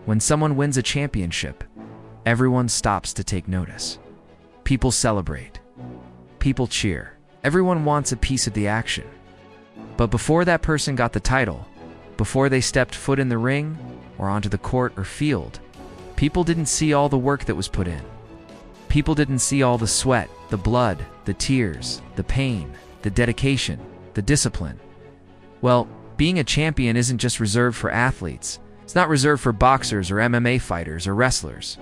When someone wins a championship, everyone stops to take notice. People celebrate. People cheer. Everyone wants a piece of the action. But before that person got the title, before they stepped foot in the ring or onto the court or field, people didn't see all the work that was put in. People didn't see all the sweat, the blood, the tears, the pain, the dedication, the discipline. Well, being a champion isn't just reserved for athletes. It's not reserved for boxers or MMA fighters or wrestlers.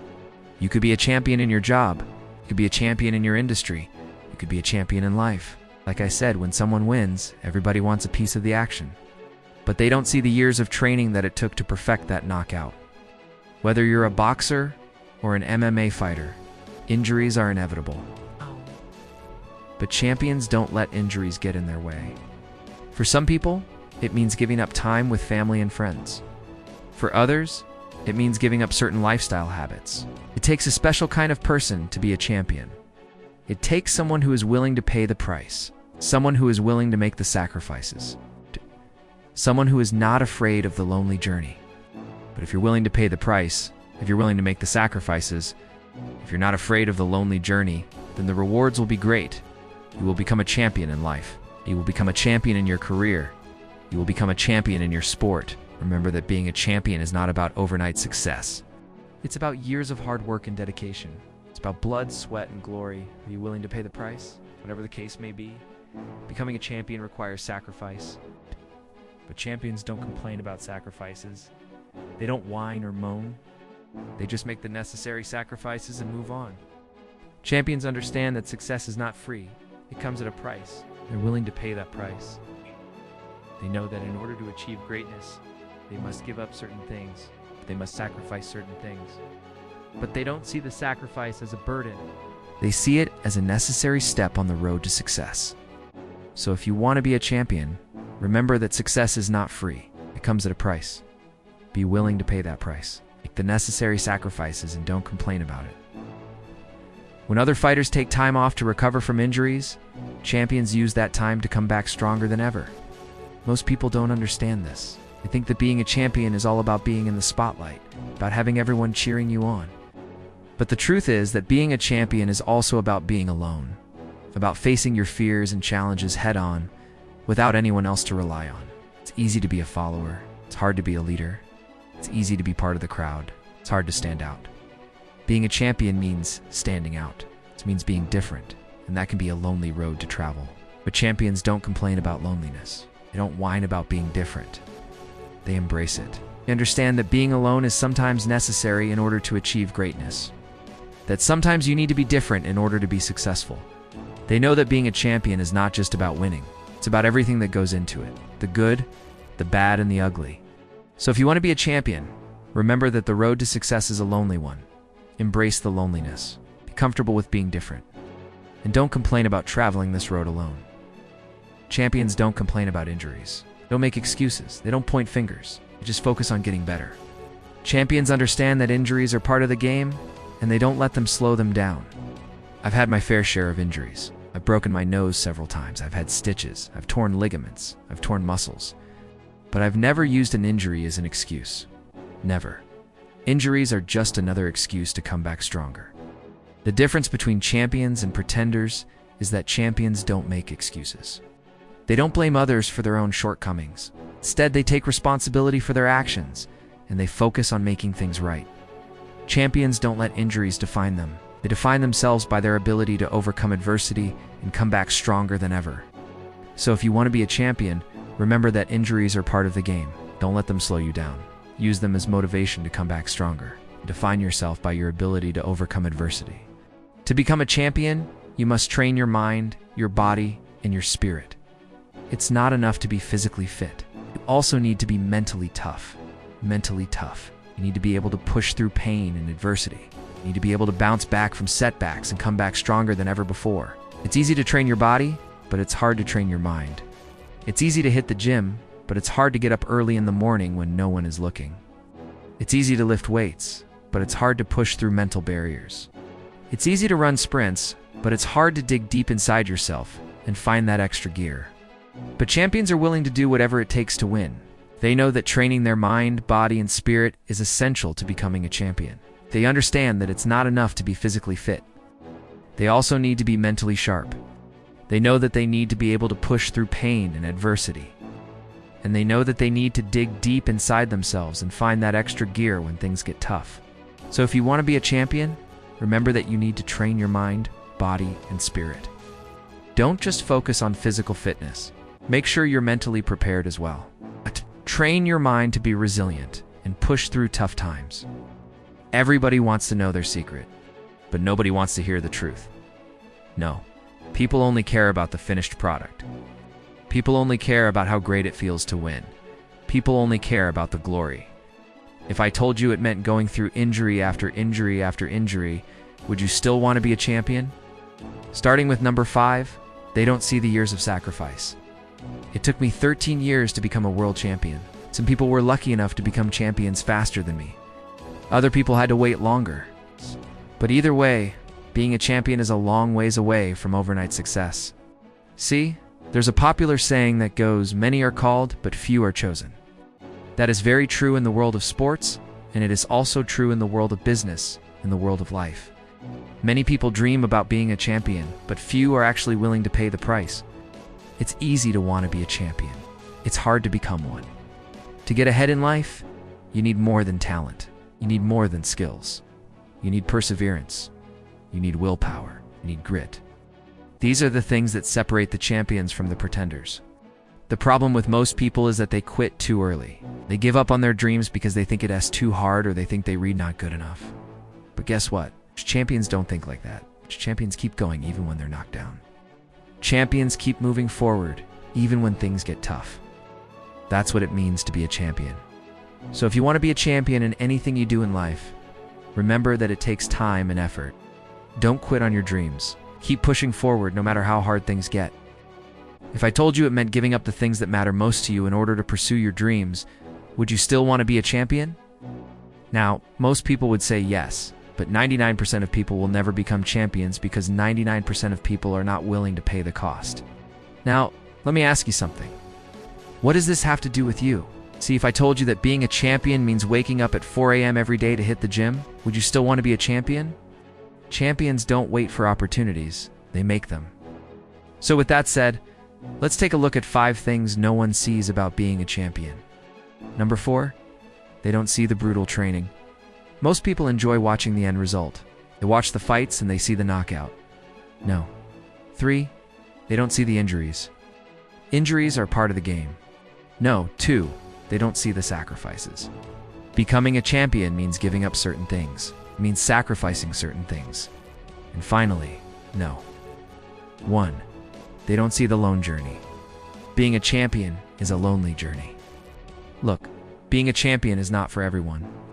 You could be a champion in your job. You could be a champion in your industry. You could be a champion in life. Like I said, when someone wins, everybody wants a piece of the action. But they don't see the years of training that it took to perfect that knockout. Whether you're a boxer or an MMA fighter, injuries are inevitable. But champions don't let injuries get in their way. For some people, it means giving up time with family and friends. For others, it means giving up certain lifestyle habits. It takes a special kind of person to be a champion. It takes someone who is willing to pay the price, someone who is willing to make the sacrifices, someone who is not afraid of the lonely journey. But if you're willing to pay the price, if you're willing to make the sacrifices, if you're not afraid of the lonely journey, then the rewards will be great. You will become a champion in life. You will become a champion in your career. You will become a champion in your sport. Remember that being a champion is not about overnight success. It's about years of hard work and dedication. It's about blood, sweat, and glory. Are you willing to pay the price? Whatever the case may be. Becoming a champion requires sacrifice. But champions don't complain about sacrifices. They don't whine or moan. They just make the necessary sacrifices and move on. Champions understand that success is not free. It comes at a price. They're willing to pay that price. They know that in order to achieve greatness, they must give up certain things. They must sacrifice certain things. But they don't see the sacrifice as a burden. They see it as a necessary step on the road to success. So if you want to be a champion, remember that success is not free. It comes at a price. Be willing to pay that price. Make the necessary sacrifices and don't complain about it. When other fighters take time off to recover from injuries, champions use that time to come back stronger than ever. Most people don't understand this. They think that being a champion is all about being in the spotlight, about having everyone cheering you on. But the truth is that being a champion is also about being alone, about facing your fears and challenges head-on without anyone else to rely on. It's easy to be a follower. It's hard to be a leader. It's easy to be part of the crowd. It's hard to stand out. Being a champion means standing out. It means being different, and that can be a lonely road to travel. But champions don't complain about loneliness. They don't whine about being different. They embrace it. They understand that being alone is sometimes necessary in order to achieve greatness. That sometimes you need to be different in order to be successful. They know that being a champion is not just about winning. It's about everything that goes into it. The good, the bad, and the ugly. So if you want to be a champion, remember that the road to success is a lonely one. Embrace the loneliness. Be comfortable with being different. And don't complain about traveling this road alone. Champions don't complain about injuries. They don't make excuses. They don't point fingers. They just focus on getting better. Champions understand that injuries are part of the game, and they don't let them slow them down. I've had my fair share of injuries. I've broken my nose several times. I've had stitches. I've torn ligaments. I've torn muscles. But I've never used an injury as an excuse. Never. Injuries are just another excuse to come back stronger. The difference between champions and pretenders is that champions don't make excuses. They don't blame others for their own shortcomings. Instead, they take responsibility for their actions, and they focus on making things right. Champions don't let injuries define them. They define themselves by their ability to overcome adversity and come back stronger than ever. So if you want to be a champion, remember that injuries are part of the game. Don't let them slow you down. Use them as motivation to come back stronger. Define yourself by your ability to overcome adversity. To become a champion, you must train your mind, your body, and your spirit. It's not enough to be physically fit. You also need to be mentally tough. Mentally tough. You need to be able to push through pain and adversity. You need to be able to bounce back from setbacks and come back stronger than ever before. It's easy to train your body, but it's hard to train your mind. It's easy to hit the gym, but it's hard to get up early in the morning when no one is looking. It's easy to lift weights, but it's hard to push through mental barriers. It's easy to run sprints, but it's hard to dig deep inside yourself and find that extra gear. But champions are willing to do whatever it takes to win. They know that training their mind, body, and spirit is essential to becoming a champion. They understand that it's not enough to be physically fit. They also need to be mentally sharp. They know that they need to be able to push through pain and adversity. And they know that they need to dig deep inside themselves and find that extra gear when things get tough. So if you want to be a champion, remember that you need to train your mind, body, and spirit. Don't just focus on physical fitness. Make sure you're mentally prepared as well. Train your mind to be resilient and push through tough times. Everybody wants to know their secret, but nobody wants to hear the truth. No, people only care about the finished product. People only care about how great it feels to win. People only care about the glory. If I told you it meant going through injury after injury after injury, would you still want to be a champion? Starting with number 5, they don't see the years of sacrifice. It took me 13 years to become a world champion. Some people were lucky enough to become champions faster than me. Other people had to wait longer. But either way, being a champion is a long ways away from overnight success. See, there's a popular saying that goes, "Many are called, but few are chosen." That is very true in the world of sports, and it is also true in the world of business, in the world of life. Many people dream about being a champion, but few are actually willing to pay the price. It's easy to want to be a champion. It's hard to become one. To get ahead in life, you need more than talent. You need more than skills. You need perseverance. You need willpower. You need grit. These are the things that separate the champions from the pretenders. The problem with most people is that they quit too early. They give up on their dreams because they think it is too hard or they think they read not good enough. But guess what? Champions don't think like that. Champions keep going even when they're knocked down. Champions keep moving forward even when things get tough. That's what it means to be a champion. So if you want to be a champion in anything you do in life, remember that it takes time and effort. Don't quit on your dreams. Keep pushing forward no matter how hard things get. If I told you it meant giving up the things that matter most to you in order to pursue your dreams, would you still want to be a champion? Now, most people would say yes, but 99% of people will never become champions because 99% of people are not willing to pay the cost. Now, let me ask you something. What does this have to do with you? See, if I told you that being a champion means waking up at 4 a.m. every day to hit the gym, would you still want to be a champion? Champions don't wait for opportunities, they make them. So with that said, let's take a look at 5 things no one sees about being a champion. Number 4, they don't see the brutal training. Most people enjoy watching the end result. They watch the fights and they see the knockout. No. 3, they don't see the injuries. Injuries are part of the game. No. 2, they don't see the sacrifices. Becoming a champion means giving up certain things. It means sacrificing certain things. And finally, no. 1, they don't see the lone journey. Being a champion is a lonely journey. Look, being a champion is not for everyone.